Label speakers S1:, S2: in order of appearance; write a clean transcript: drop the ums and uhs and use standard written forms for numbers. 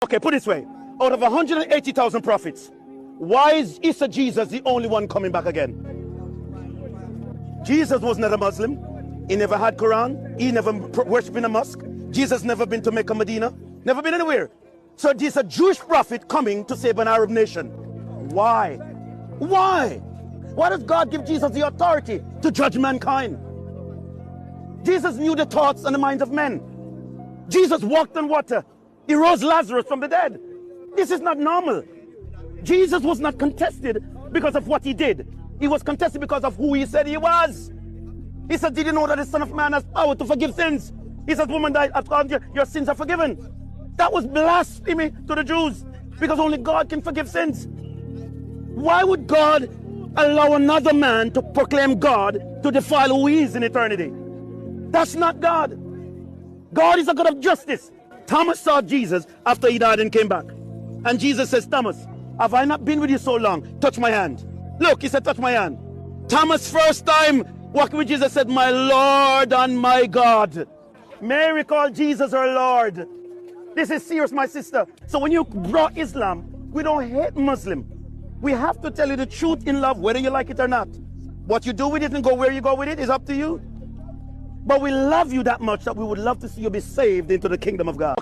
S1: Okay, put it this way. Out of 180,000 prophets, why is Issa Jesus the only one coming back again? Jesus was not a Muslim. He never had Quran. He never worshipped in a mosque. Jesus never been to Mecca, Medina. Never been anywhere. So this is a Jewish prophet coming to save an Arab nation. Why? Why? Why does God give Jesus the authority to judge mankind? Jesus knew the thoughts and the minds of men. Jesus walked on water. He rose Lazarus from the dead. This is not normal. Jesus was not contested because of what he did. He was contested because of who he said he was. He said, did you know that the Son of Man has power to forgive sins? He said, woman, your sins are forgiven. That was blasphemy to the Jews because only God can forgive sins. Why would God allow another man to proclaim God to defile who he is in eternity? That's not God. God is a God of justice. Thomas saw Jesus after he died and came back. And Jesus says, Thomas, have I not been with you so long? Touch my hand. Look, he said, touch my hand. Thomas' first time walking with Jesus said, my Lord and my God. Mary called Jesus her Lord. This is serious, my sister. So when you brought Islam, we don't hate Muslim. We have to tell you the truth in love, whether you like it or not. What you do with it and go where you go with it is up to you. But we love you that much that we would love to see you be saved into the kingdom of God.